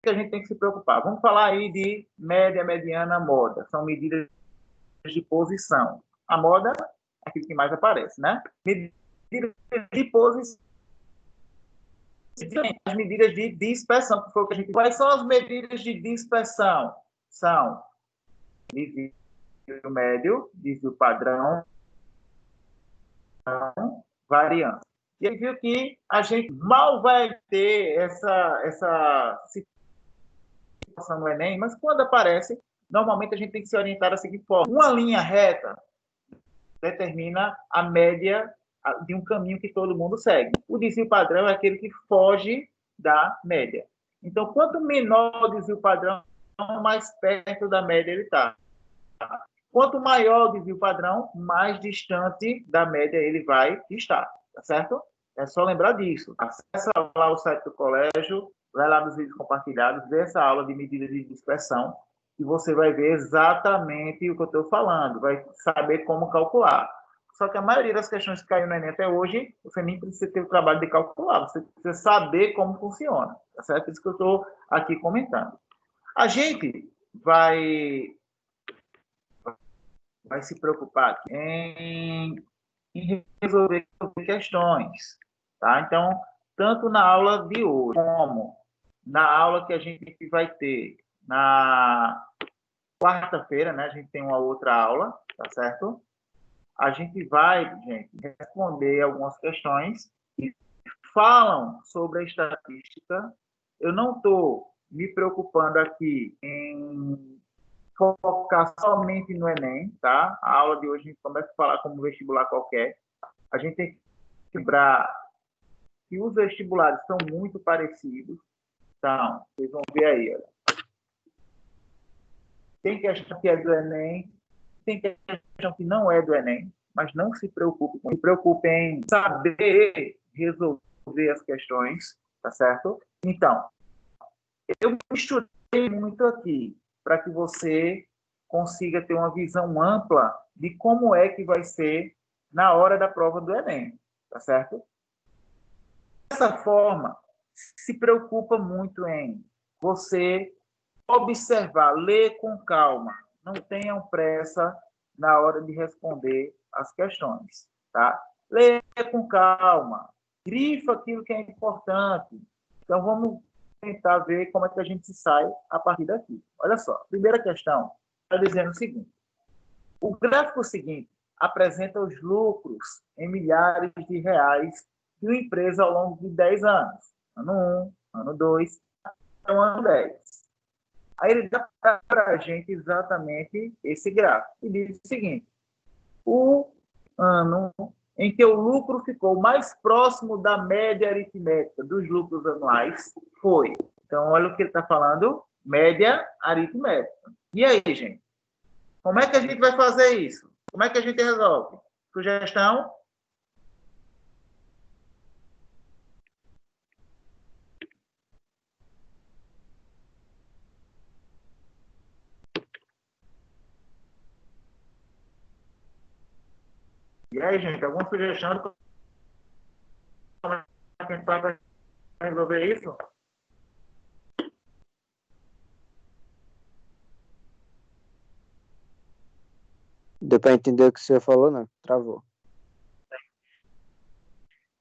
que a gente tem que se preocupar? Vamos falar aí de média, mediana, moda. São medidas de posição. A moda é aquilo que mais aparece, né? Medidas de posição. As medidas de dispersão, que foi o que a gente... Quais são as medidas de dispersão? São desvio médio, desvio padrão, variância. E aí viu que a gente mal vai ter essa situação no Enem, mas quando aparece, normalmente a gente tem que se orientar da seguinte forma. Uma linha reta determina a média de um caminho que todo mundo segue. O desvio padrão é aquele que foge da média. Então, quanto menor o desvio padrão, mais perto da média ele está. Quanto maior o desvio padrão, mais distante da média ele vai estar, tá certo? É só lembrar disso. Acesse lá o site do colégio, vai lá nos vídeos compartilhados, vê essa aula de medida de dispersão e você vai ver exatamente o que eu estou falando, vai saber como calcular. Só que a maioria das questões que caiu no Enem até hoje, você nem precisa ter o trabalho de calcular, você precisa saber como funciona, tá certo? Por isso que eu estou aqui comentando. A gente vai se preocupar em resolver questões, tá? Então, tanto na aula de hoje, como na aula que a gente vai ter na quarta-feira, né? A gente tem uma outra aula, tá certo? A gente vai, gente, responder algumas questões que falam sobre a estatística. Eu não estou me preocupando aqui em focar somente no Enem, tá? A aula de hoje a gente começa a falar como vestibular qualquer. A gente tem que lembrar que os vestibulares são muito parecidos. Então, vocês vão ver aí, olha. Tem questão que é do Enem, tem questão que não é do Enem, mas não se preocupe. Se preocupe em saber resolver as questões, tá certo? Então, eu misturei muito aqui para que você consiga ter uma visão ampla de como é que vai ser na hora da prova do Enem, tá certo? Dessa forma, se preocupa muito em você observar, ler com calma, não tenham pressa na hora de responder as questões, tá? Lê com calma, grifa aquilo que é importante. Então, vamos tentar ver como é que a gente se sai a partir daqui. Olha só, primeira questão está dizendo o seguinte: o gráfico seguinte apresenta os lucros em milhares de reais de uma empresa ao longo de 10 anos. Ano 1, ano 2, ano 10. Aí ele dá para a gente exatamente esse gráfico. E diz o seguinte: o ano em que o lucro ficou mais próximo da média aritmética dos lucros anuais foi. Então, olha o que ele está falando: média aritmética. E aí, gente? Como é que a gente vai fazer isso? Como é que a gente resolve? Sugestão? E aí, gente, alguma sugestão de como é que a gente vai resolver isso? Deu para entender o que você falou, não? Travou.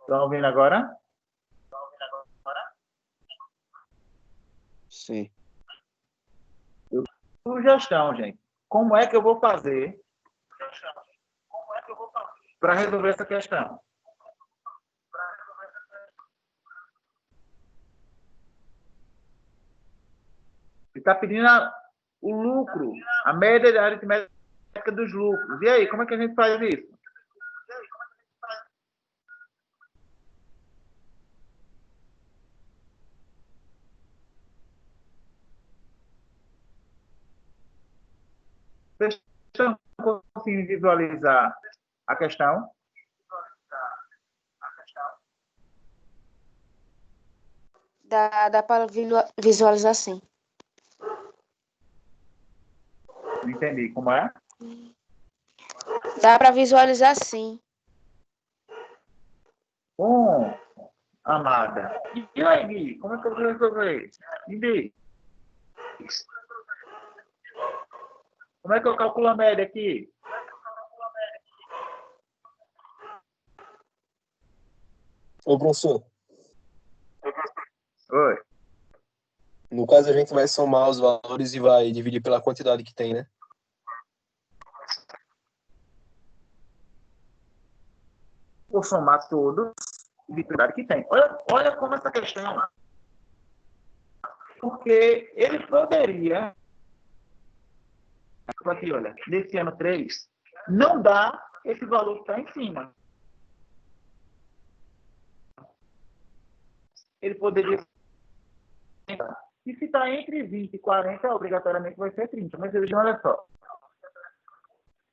Estão ouvindo agora? Sim. Sugestão, gente. Como é que eu vou fazer para resolver essa questão? Ele está pedindo o lucro, a média da aritmética dos lucros. E aí, como é que a gente faz isso? Vocês estão conseguindo visualizar a questão? Dá para visualizar sim. Não entendi. Como é? Dá para visualizar sim. Bom, amada. E aí, Gui, como é que eu vou resolver isso? Me diz. Como é que eu calculo a média aqui? Ô, professor, Oi. no caso a gente vai somar os valores e vai dividir pela quantidade que tem, né? Vou somar todos de quantidade que tem. Olha como essa questão. Porque ele poderia, aqui, olha, nesse ano 3, não dá esse valor que está em cima. Ele poderia. E se está entre 20 e 40, obrigatoriamente vai ser 30. Mas veja, olha só.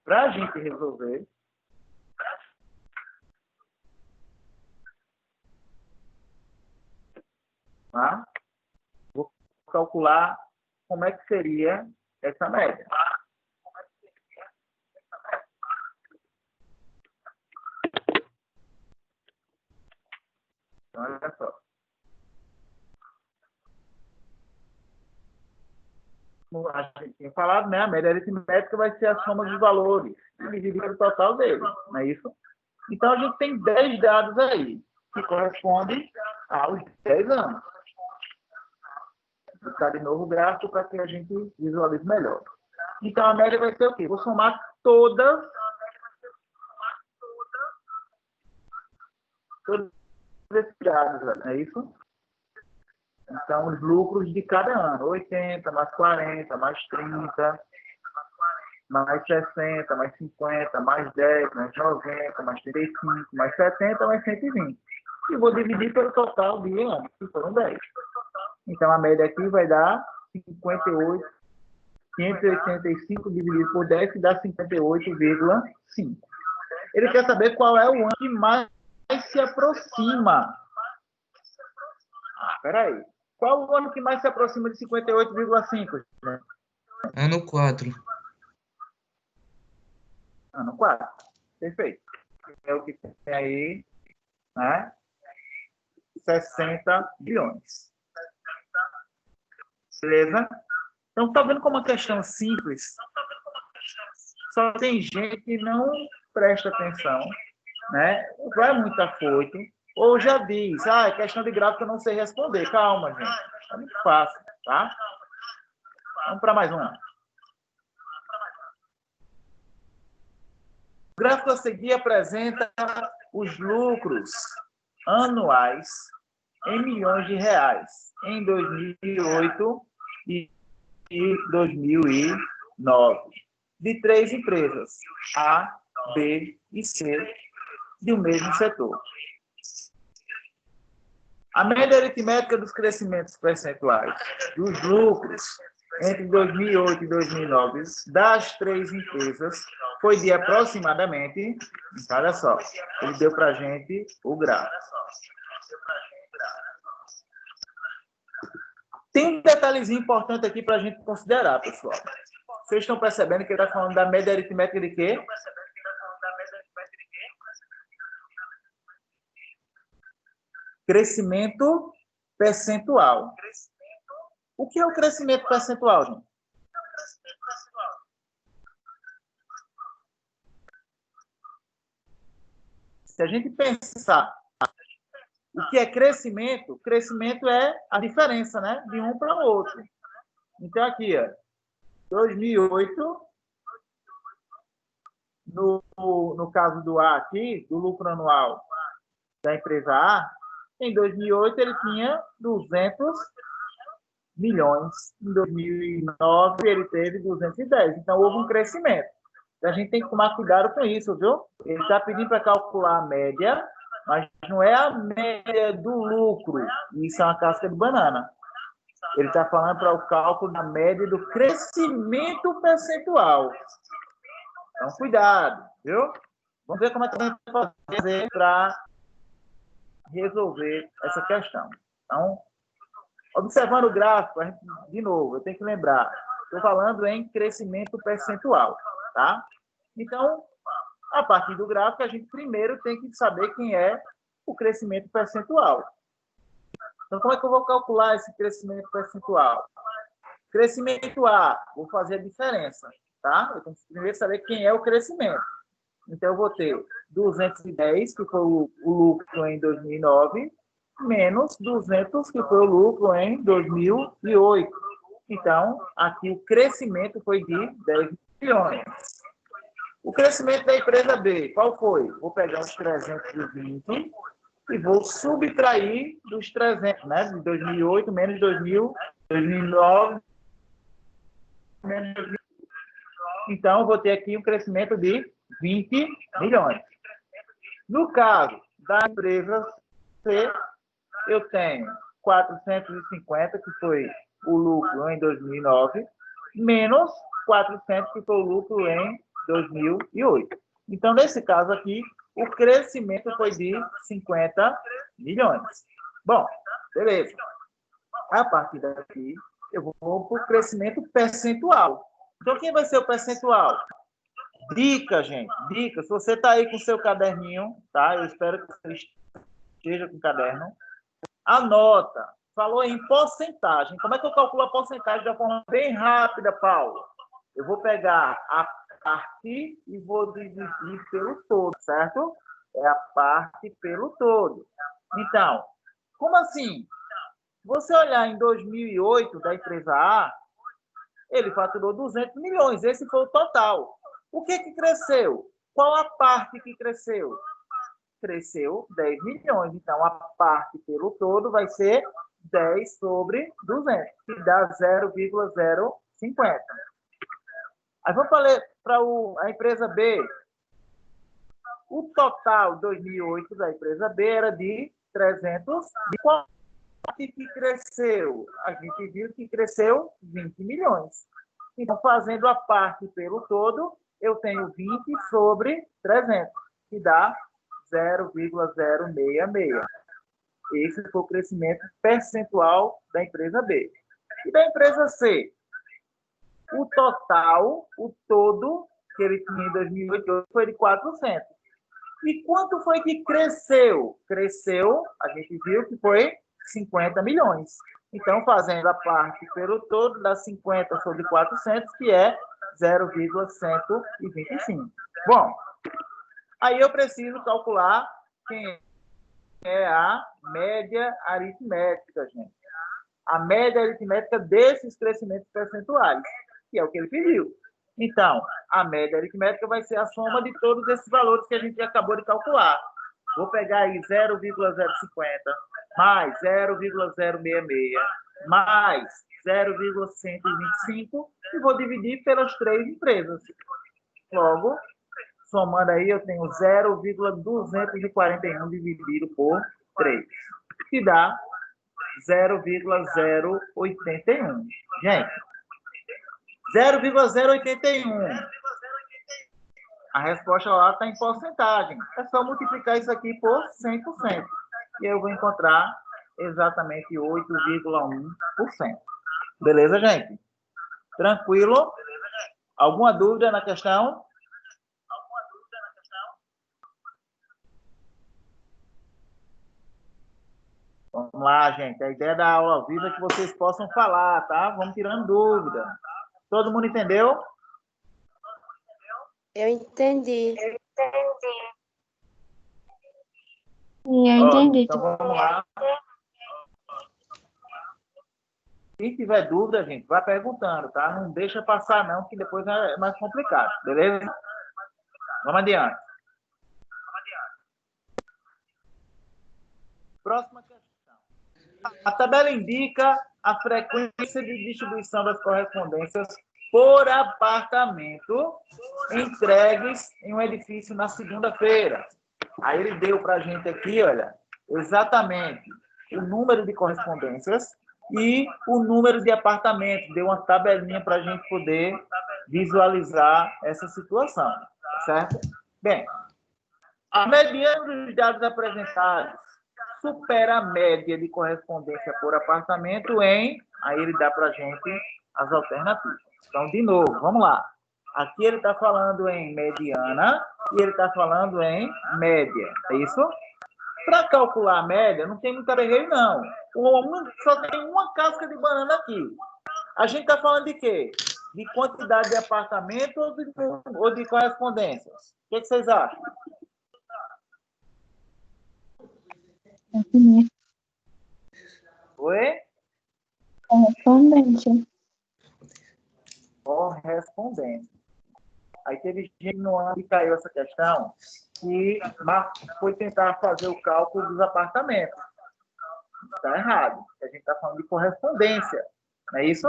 Para a gente resolver, tá? Vou calcular como é que seria essa média. Então, olha só. Como a gente tinha falado, né? A média aritmética vai ser a soma dos valores dividida pelo total dele, não é isso? Então, a gente tem 10 dados aí, que correspondem aos 10 anos. Vou botar de novo o gráfico para que a gente visualize melhor. Então, a média vai ser o quê? Vou somar todos esses dados, é isso? Então, os lucros de cada ano, 80, mais 40, mais 30, mais 60, mais 50, mais 10, mais 90, mais 35, mais 70, mais 120. E vou dividir pelo total de anos, que foram 10. Então, a média aqui vai dar 58, 585 dividido por 10, que dá 58,5. Ele quer saber qual é o ano que mais se aproxima. Espera aí. Qual o ano que mais se aproxima de 58,5? Ano 4. Ano 4. Perfeito. É o que tem aí, né? 60 bilhões. Beleza? Então, tá vendo como uma questão simples? Só tem gente que não presta atenção, né? Vai muito afoito, ou já diz, questão de gráfico eu não sei responder. Calma, gente. É muito fácil, tá? Vamos para mais uma. O gráfico a seguir apresenta os lucros anuais em milhões de reais em 2008 e 2009 de 3 empresas, A, B e C, do mesmo setor. A média aritmética dos crescimentos percentuais dos lucros entre 2008 e 2009 das 3 empresas foi de aproximadamente, olha só, ele deu para a gente o gráfico. Tem um detalhezinho importante aqui para a gente considerar, pessoal. Vocês estão percebendo que ele está falando da média aritmética de quê? Crescimento percentual. O que é o crescimento percentual, gente? Se a gente pensar o que é crescimento, crescimento é a diferença, né, de um para o outro. Então, aqui, ó, 2008, no caso do A aqui, do lucro anual da empresa A, em 2008 ele tinha 200 milhões. Em 2009 ele teve 210. Então, houve um crescimento. A gente tem que tomar cuidado com isso, viu? Ele está pedindo para calcular a média, mas não é a média do lucro. Isso é uma casca de banana. Ele está falando para o cálculo da média do crescimento percentual. Então, cuidado, viu? Vamos ver como é que a gente pode fazer para resolver essa questão. Então, observando o gráfico, de novo, eu tenho que lembrar, estou falando em crescimento percentual, tá? Então, a partir do gráfico, a gente primeiro tem que saber quem é o crescimento percentual. Então, como é que eu vou calcular esse crescimento percentual? Crescimento A, vou fazer a diferença, tá? Eu tenho que primeiro saber quem é o crescimento. Então, eu vou ter 210, que foi o lucro em 2009, menos 200, que foi o lucro em 2008. Então, aqui o crescimento foi de 10 milhões. O crescimento da empresa B, qual foi? Vou pegar os 320 e vou subtrair dos 300, né? De 2008 menos 2009 menos 2000. Então, eu vou ter aqui um crescimento de 20 milhões. No caso da empresa C, eu tenho 450, que foi o lucro em 2009, menos 400, que foi o lucro em 2008. Então, nesse caso aqui, o crescimento foi de 50 milhões. Bom, beleza. A partir daqui, eu vou para o crescimento percentual. Então, quem vai ser o percentual? Dica, gente. Dica. Se você está aí com o seu caderninho, tá? Eu espero que você esteja com o caderno. Anota. Falou em porcentagem. Como é que eu calculo a porcentagem de uma forma bem rápida, Paulo? Eu vou pegar a parte e vou dividir pelo todo, certo? É a parte pelo todo. Então, como assim? Você olhar em 2008 da empresa A, ele faturou 200 milhões. Esse foi o total. O que cresceu? Qual a parte que cresceu? Cresceu 10 milhões. Então, a parte pelo todo vai ser 10 sobre 200, que dá 0,050. Aí vamos para a empresa B. O total 2008 da empresa B era de 300. E qual parte que cresceu? A gente viu que cresceu 20 milhões. Então, fazendo a parte pelo todo, eu tenho 20 sobre 300, que dá 0,066. Esse foi o crescimento percentual da empresa B. E da empresa C? O total, o todo, que ele tinha em 2008, foi de 400. E quanto foi que cresceu? Cresceu, a gente viu que foi 50 milhões. Então, fazendo a parte pelo todo, dá 50 sobre 400, que é 0,125. Bom, aí eu preciso calcular quem é a média aritmética, gente. A média aritmética desses crescimentos percentuais, que é o que ele pediu. Então, a média aritmética vai ser a soma de todos esses valores que a gente acabou de calcular. Vou pegar aí 0,050, mais 0,066, mais 0,125 e vou dividir pelas 3 empresas. Logo, somando aí, eu tenho 0,241 dividido por 3, que dá 0,081. Gente, 0,081. A resposta lá está em porcentagem. É só multiplicar isso aqui por 100%. E eu vou encontrar exatamente 8,1%. Beleza, gente? Tranquilo? Alguma dúvida na questão? Vamos lá, gente. A ideia da aula ao vivo é que vocês possam falar, tá? Vamos tirando dúvida. Todo mundo entendeu? Eu entendi. Sim, eu entendi. Então vamos lá. Se tiver dúvida, gente, vai perguntando, tá? Não deixa passar, não, que depois é mais complicado, beleza? Vamos adiante. Próxima questão. A tabela indica a frequência de distribuição das correspondências por apartamento entregues em um edifício na segunda-feira. Aí ele deu para a gente aqui, olha, exatamente o número de correspondências e o número de apartamentos. Deu uma tabelinha para a gente poder visualizar essa situação, certo? Bem, a mediana dos dados apresentados supera a média de correspondência por apartamento em... Aí ele dá para a gente as alternativas. Então, de novo, vamos lá. Aqui ele está falando em mediana e ele está falando em média. É isso? Para calcular a média, não tem muito arreio, não. Só tem uma casca de banana aqui. A gente está falando de quê? De quantidade de apartamento ou de correspondências? O que vocês acham? Oi? Correspondência. Correspondência. Aí teve gente no ano que caiu essa questão que foi tentar fazer o cálculo dos apartamentos. Está errado. A gente está falando de correspondência. Não é isso?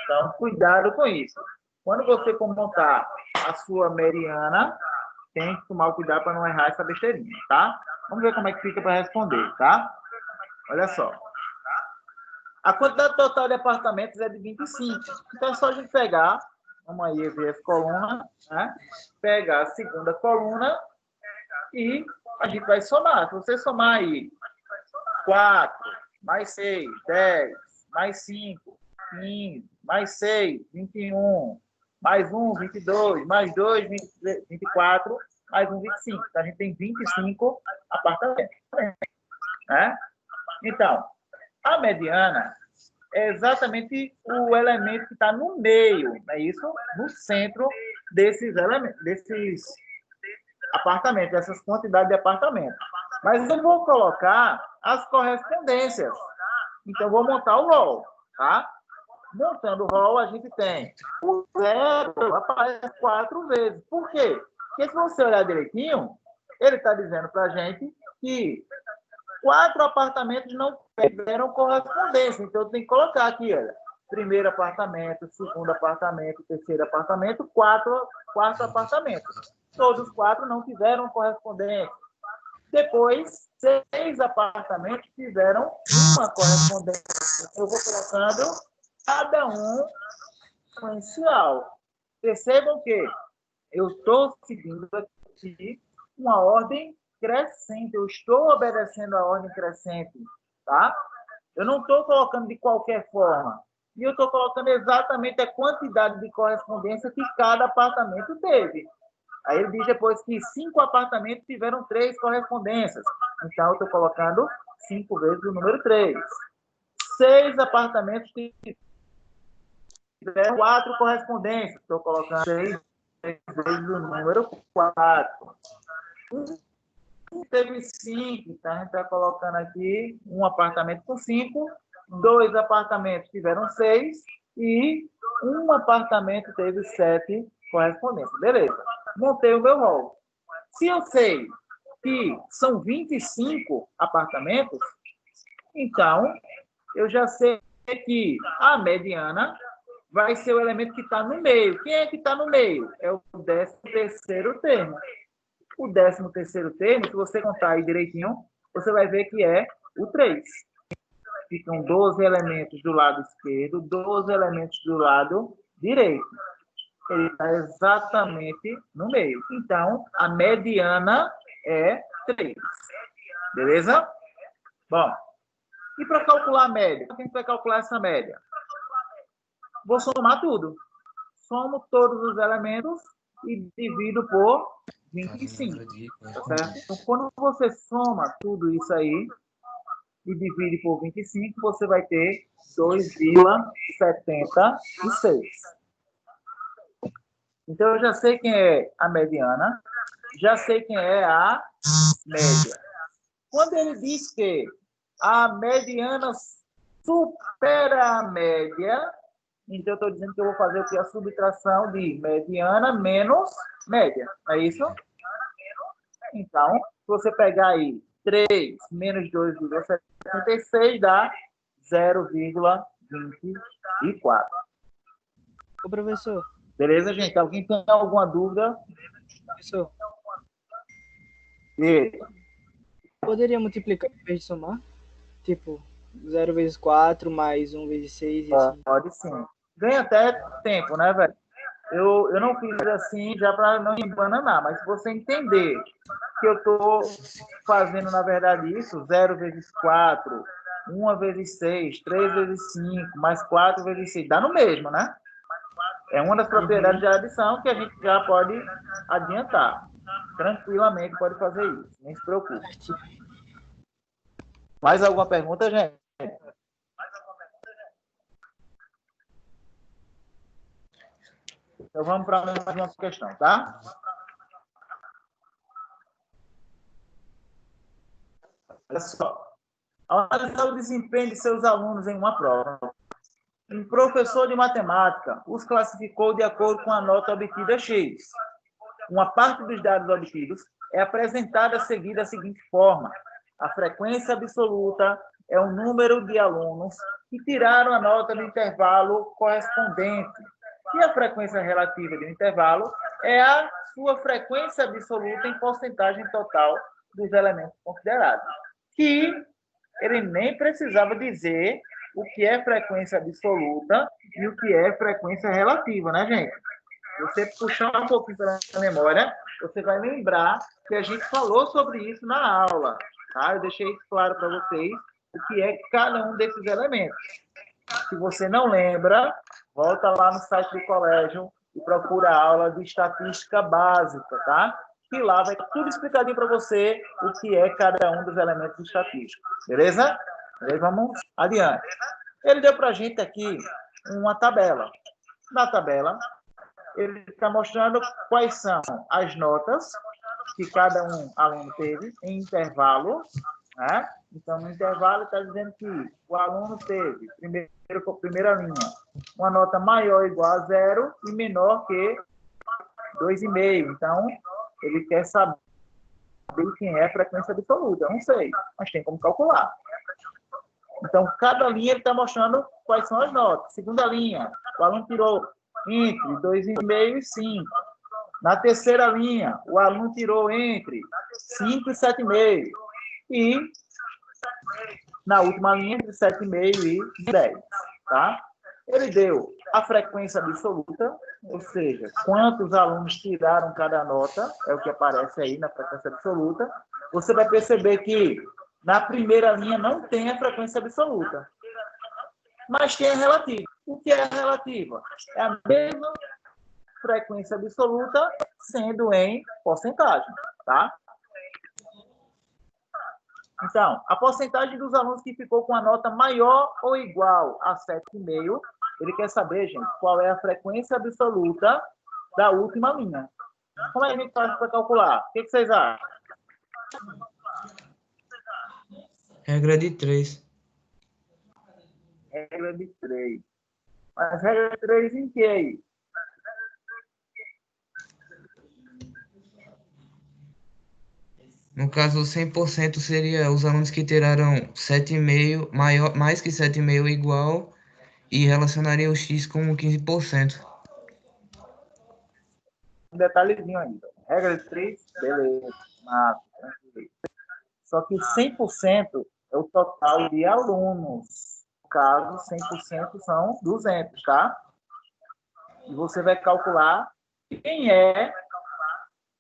Então, cuidado com isso. Quando você for montar a sua mediana, tem que tomar cuidado para não errar essa besteirinha, tá? Vamos ver como é que fica para responder, tá? Olha só. A quantidade total de apartamentos é de 25. Então, é só a gente pegar, vamos aí ver essa coluna, né? Pegar a segunda coluna e a gente vai somar. Se você somar aí 4, mais 6, 10, mais 5, 15, mais 6, 21, mais 1, 22, mais 2, 24, mais 1, 25. Então, a gente tem 25 apartamentos. Né? Então, a mediana é exatamente o elemento que está no meio, não é isso? No centro desses elementos, desses apartamentos, dessas quantidades de apartamentos. Mas eu vou colocar as correspondências. Então, eu vou montar o rol, tá? Montando o rol, a gente tem o 0 aparece 4 vezes. Por quê? Porque se você olhar direitinho, ele está dizendo para a gente que 4 apartamentos não tiveram correspondência. Então, eu tenho que colocar aqui, olha, primeiro apartamento, segundo apartamento, terceiro apartamento, quarto apartamento. Todos os 4 não tiveram correspondência. Depois, 6 apartamentos tiveram uma correspondência. Eu vou colocando cada um sequencial. Percebam que eu estou seguindo aqui uma ordem crescente. Eu estou obedecendo a ordem crescente, tá? Eu não estou colocando de qualquer forma. E eu estou colocando exatamente a quantidade de correspondência que cada apartamento teve. Aí ele diz depois que 5 apartamentos tiveram 3 correspondências. Então, eu estou colocando 5 vezes o número 3. 6 apartamentos tiveram 4 correspondências. Estou colocando 6 vezes o número 4. Teve 5, então a gente está colocando aqui um apartamento com 5, 2 apartamentos tiveram 6 e um apartamento teve 7 correspondências. Beleza. Montei o meu rol. Se eu sei que são 25 apartamentos, então eu já sei que a mediana vai ser o elemento que está no meio. Quem é que está no meio? É o 13º termo. O 13º termo, se você contar aí direitinho, você vai ver que é o 3. Ficam 12 elementos do lado esquerdo, 12 elementos do lado direito. Ele está exatamente no meio. Então, a mediana é 3. Beleza? Bom, e para calcular a média? Como a gente vai calcular essa média? Vou somar tudo. Somo todos os elementos e divido por 25. Tá certo? Então, quando você soma tudo isso aí e divide por 25, você vai ter 2,76. Então, eu já sei quem é a mediana, já sei quem é a média. Quando ele diz que a mediana supera a média, então eu estou dizendo que eu vou fazer o que? A subtração de mediana menos média. É isso? Então, se você pegar aí 3 menos 2,76 dá 0,24. Ô, professor. Beleza, gente? Alguém tem alguma dúvida? Professor. E... Poderia multiplicar em vez de somar? Tipo, 0 vezes 4 mais 1 vezes 6 e assim. Pode sim. Ganha até tempo, né, velho? Eu não fiz assim já para não embananar, mas se você entender que eu estou fazendo, na verdade, isso, 0 vezes 4, 1 vezes 6, 3 vezes 5, mais 4 vezes 6, dá no mesmo, né? É uma das propriedades de adição que a gente já pode adiantar. Tranquilamente pode fazer isso, nem se preocupe. Mais alguma pergunta, gente? Então, vamos para mais uma questão, tá? Olha só. Ao analisar o desempenho de seus alunos em uma prova, um professor de matemática os classificou de acordo com a nota obtida X. Uma parte dos dados obtidos é apresentada a seguir da seguinte forma: a frequência absoluta é o número de alunos que tiraram a nota no intervalo correspondente. E a frequência relativa do intervalo é a sua frequência absoluta em porcentagem total dos elementos considerados. Que ele nem precisava dizer o que é frequência absoluta e o que é frequência relativa, né, gente? Você puxar um pouquinho pela memória, você vai lembrar que a gente falou sobre isso na aula, tá? Eu deixei isso claro para vocês, o que é cada um desses elementos. Se você não lembra, volta lá no site do colégio e procura a aula de estatística básica, tá? E lá vai tudo explicadinho para você o que é cada um dos elementos estatísticos. Beleza? Vamos adiante. Ele deu para a gente aqui uma tabela. Na tabela, ele está mostrando quais são as notas que cada um aluno teve em intervalo, né? Então, no intervalo, está dizendo que o aluno teve, primeira linha, uma nota maior ou igual a 0 e menor que 2,5. Então, ele quer saber quem é a frequência absoluta. Eu não sei, mas tem como calcular. Então, cada linha ele está mostrando quais são as notas. Segunda linha, o aluno tirou entre 2,5 e 5. Na terceira linha, o aluno tirou entre 5 e 7,5. E na última linha, entre 7,5 e 10. Tá? Ele deu a frequência absoluta, ou seja, quantos alunos tiraram cada nota, é o que aparece aí na frequência absoluta. Você vai perceber que na primeira linha não tem a frequência absoluta, mas tem a relativa. O que é a relativa? É a mesma frequência absoluta, sendo em porcentagem, tá? Então, a porcentagem dos alunos que ficou com a nota maior ou igual a 7,5, ele quer saber, gente, qual é a frequência absoluta da última linha. Como é que a gente faz para calcular? O que vocês acham? Regra de 3. Regra de 3. Mas regra de 3 em que aí? No caso, 100% seria os alunos que tiraram 7,5, maior, mais que 7,5 igual, e relacionaria o X com 15%. Um detalhezinho ainda. Regra de 3, beleza. Só que 100% é o total de alunos. No caso, 100% são 200, tá? E você vai calcular quem é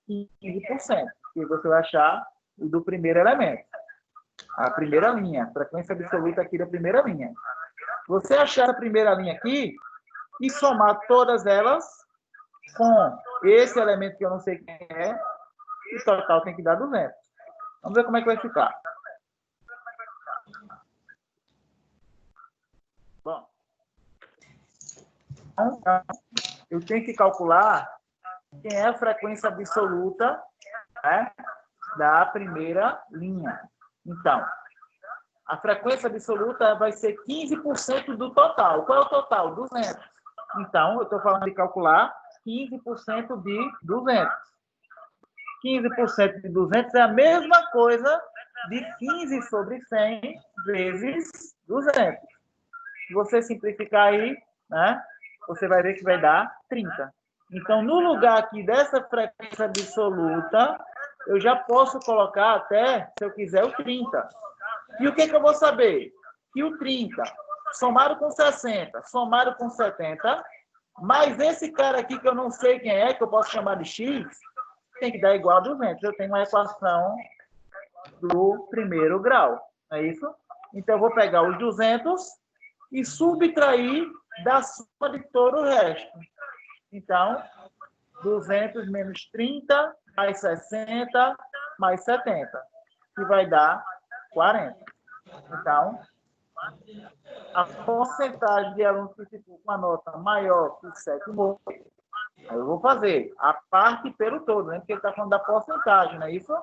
15%, que você vai achar o do primeiro elemento. A primeira linha, a frequência absoluta aqui da primeira linha. Você achar a primeira linha aqui e somar todas elas com esse elemento que eu não sei quem é, o total tem que dar 200. Vamos ver como é que vai ficar. Bom, então, eu tenho que calcular quem é a frequência absoluta, né, da primeira linha. Então, a frequência absoluta vai ser 15% do total. Qual é o total? 200. Então, eu estou falando de calcular 15% de 200. 15% de 200 é a mesma coisa de 15 sobre 100 vezes 200. Se você simplificar aí, né, você vai ver que vai dar 30. Então, no lugar aqui dessa frequência absoluta, eu já posso colocar até, se eu quiser, o 30. E o que eu vou saber? Que o 30, somado com 60, somado com 70, mais esse cara aqui que eu não sei quem é, que eu posso chamar de X, tem que dar igual a 200. Eu tenho uma equação do primeiro grau. Não é isso? Então, eu vou pegar os 200 e subtrair da soma de todo o resto. Então, 200 menos 30, mais 60, mais 70, que vai dar 40. Então, a porcentagem de alunos que ficou com a nota maior que 7,5 Eu vou fazer a parte pelo todo, né? Porque ele está falando da porcentagem, não é isso?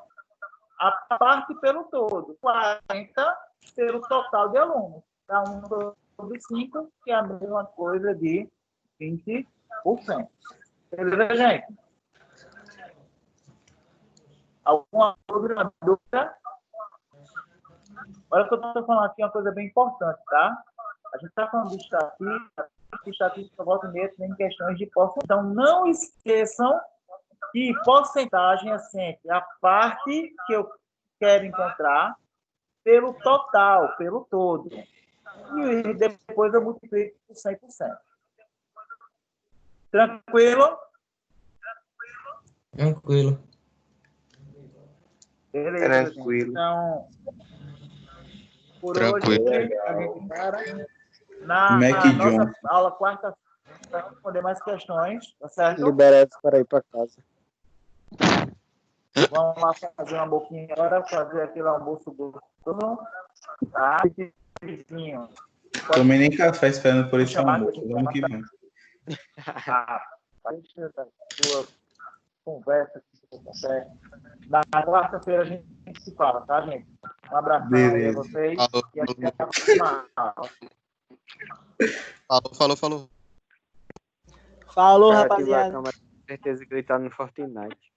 A parte pelo todo. 40 pelo total de alunos. Dá 1 sobre 5, que é a mesma coisa de 20%. Beleza, gente? Alguma outra dúvida? Olha que eu estou falando aqui uma coisa bem importante, tá? A gente está falando de estatística volta e meia tem questões de porcentagem. Então, não esqueçam que porcentagem é sempre a parte que eu quero encontrar pelo total, pelo todo. E depois eu multiplico por 100%. Tranquilo? Tranquilo. Beleza, Tranquilo. gente. Então, por Tranquilo. hoje, a gente para. Na Mac nossa John. aula quarta, para responder mais questões, tá certo? Liberados para ir para casa. Vamos lá fazer uma boquinha agora, fazer aquele almoço gostoso. Tá? Vizinho. Tomei nem café esperando por esse Chamar almoço. Vamos que vamos. Pode ser da sua conversa com café. Na quarta-feira a gente se fala, tá, gente? Um abraço aí a Beleza. vocês. Falou, E até a próxima aula. Falou, Cara, ativar a rapaziada. câmera, com certeza que ele tá no Fortnite.